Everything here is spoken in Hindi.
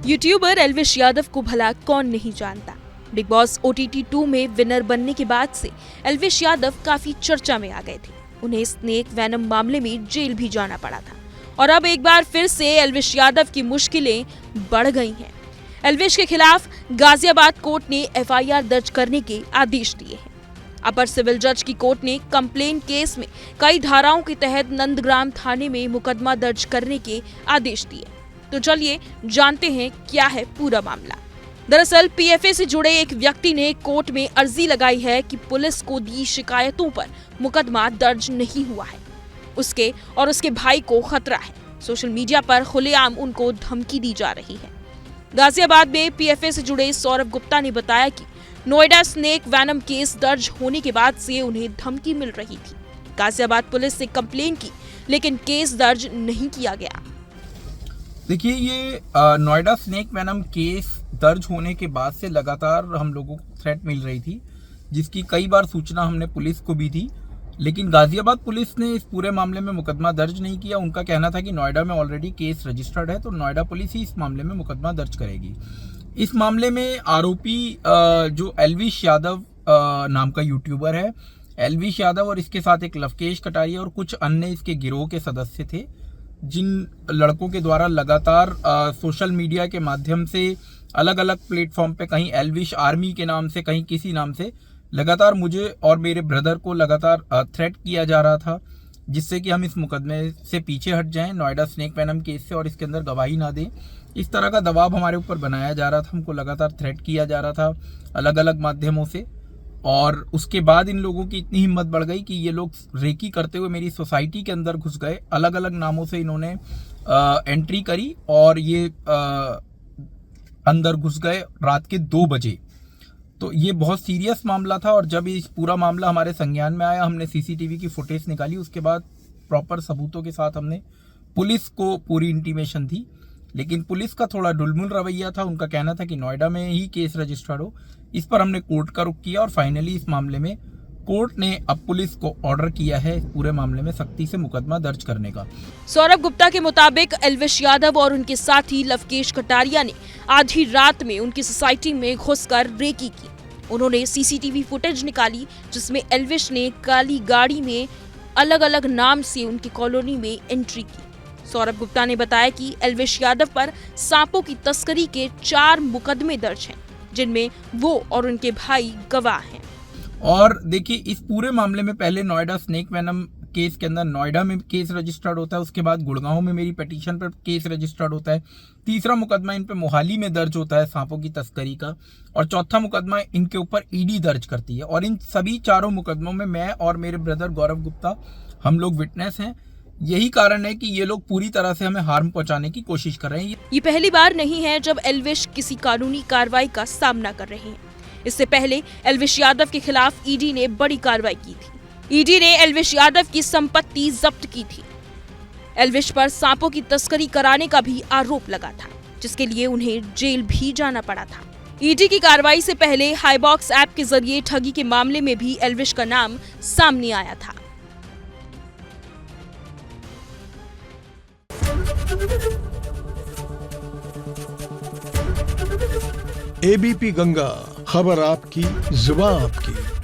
यूट्यूबर एल्विश यादव को भला कौन नहीं जानता। बिग बॉस OTT 2 में विनर बनने के बाद से एल्विश यादव काफी चर्चा में आ गए थे। उन्हें स्नेक वैनम मामले में जेल भी जाना पड़ा था और अब एक बार फिर से एल्विश यादव की मुश्किलें बढ़ गई हैं। एल्विश के खिलाफ गाजियाबाद कोर्ट ने FIR दर्ज करने के आदेश दिए हैं। अपर सिविल जज की कोर्ट ने कंप्लेंट केस में कई धाराओं के तहत नंदग्राम थाने में मुकदमा दर्ज करने के आदेश दिए। तो चलिए जानते हैं क्या है पूरा मामला। दरअसल PFA से जुड़े एक व्यक्ति ने कोर्ट में अर्जी लगाई है कि पुलिस को दी शिकायतों पर मुकदमा दर्ज नहीं हुआ है। उसके और उसके भाई को खतरा है। सोशल मीडिया पर खुलेआम उनको धमकी दी जा रही है। गाजियाबाद में PFA से जुड़े सौरभ गुप्ता ने बताया कि नोएडा स्नेक वैनम केस दर्ज होने के बाद से उन्हें धमकी मिल रही थी। गाजियाबाद पुलिस ने कंप्लेन की लेकिन केस दर्ज नहीं किया गया। देखिए, ये नोएडा स्नेक वैनम केस दर्ज होने के बाद से लगातार हम लोगों को थ्रेट मिल रही थी, जिसकी कई बार सूचना हमने पुलिस को भी दी, लेकिन गाजियाबाद पुलिस ने इस पूरे मामले में मुकदमा दर्ज नहीं किया। उनका कहना था कि नोएडा में ऑलरेडी केस रजिस्टर्ड है, तो नोएडा पुलिस ही इस मामले में मुकदमा दर्ज करेगी। इस मामले में आरोपी जो एल्विश यादव नाम का यूट्यूबर है, एल्विश यादव और इसके साथ एक लवकेश कटारिया और कुछ अन्य इसके गिरोह के सदस्य थे, जिन लड़कों के द्वारा लगातार सोशल मीडिया के माध्यम से अलग अलग प्लेटफॉर्म पे, कहीं एल्विश आर्मी के नाम से, कहीं किसी नाम से, लगातार मुझे और मेरे ब्रदर को लगातार थ्रेट किया जा रहा था, जिससे कि हम इस मुकदमे से पीछे हट जाएं, नोएडा स्नेक वैनम केस से, और इसके अंदर गवाही ना दें। इस तरह का दबाव हमारे ऊपर बनाया जा रहा था। हमको लगातार थ्रेट किया जा रहा था अलग अलग माध्यमों से, और उसके बाद इन लोगों की इतनी हिम्मत बढ़ गई कि ये लोग रेकी करते हुए मेरी सोसाइटी के अंदर घुस गए। अलग अलग नामों से इन्होंने एंट्री करी और ये अंदर घुस गए रात के 2 बजे। तो ये बहुत सीरियस मामला था, और जब इस पूरा मामला हमारे संज्ञान में आया, हमने CCTV की फुटेज निकाली। उसके बाद प्रॉपर सबूतों के साथ हमने पुलिस को पूरी इंटीमेशन दी, लेकिन पुलिस का थोड़ा डुलमुल रवैया था। उनका कहना था कि नोएडा में ही केस रजिस्टर्ड हो। इस पर हमने कोर्ट का रुख किया और फाइनली इस मामले में कोर्ट ने अब पुलिस को ऑर्डर किया है इस पूरे मामले में सख्ती से मुकदमा दर्ज करने का। सौरभ गुप्ता के मुताबिक एल्विश यादव और उनके साथी लवकेश कटारिया ने आधी रात में उनकी सोसाइटी में घुसकर रेकी की। उन्होंने CCTV फुटेज निकाली, जिसमें एल्विश ने काली गाड़ी में अलग अलग नाम से उनकी कॉलोनी में एंट्री की। सौरभ गुप्ता ने बताया कि एल्विश यादव पर सांपों की तस्करी के 4 मुकदमे दर्ज हैं, जिनमें वो और उनके भाई गवाह हैं। और देखिए, इस पूरे मामले में पहले नोएडा स्नेक वैनम केस के अंदर नोएडा में केस रजिस्टर्ड होता है, उसके बाद गुड़गांव में मेरी पिटीशन पर केस रजिस्टर्ड होता है, तीसरा मुकदमा इन पे मोहाली में दर्ज होता है सांपों की तस्करी का, और चौथा मुकदमा इनके ऊपर ED दर्ज करती है। और इन सभी 4 मुकदमों में मैं और मेरे ब्रदर गौरव गुप्ता हम लोग विटनेस हैं। यही कारण है कि ये लोग पूरी तरह से हमें हार्म पहुंचाने की कोशिश कर रहे हैं। ये पहली बार नहीं है जब एल्विश किसी कानूनी कार्रवाई का सामना कर रहे हैं। इससे पहले एल्विश यादव के खिलाफ ED ने बड़ी कार्रवाई की थी। ED ने एल्विश यादव की संपत्ति जब्त की थी। एल्विश पर सांपों की तस्करी कराने का भी आरोप लगा था, जिसके लिए उन्हें जेल भी जाना पड़ा था। ED की कार्रवाई से पहले हाईबॉक्स ऐप के जरिए ठगी के मामले में भी एल्विश का नाम सामने आया था। ABP गंगा, खबर आपकी, जुबान आपकी।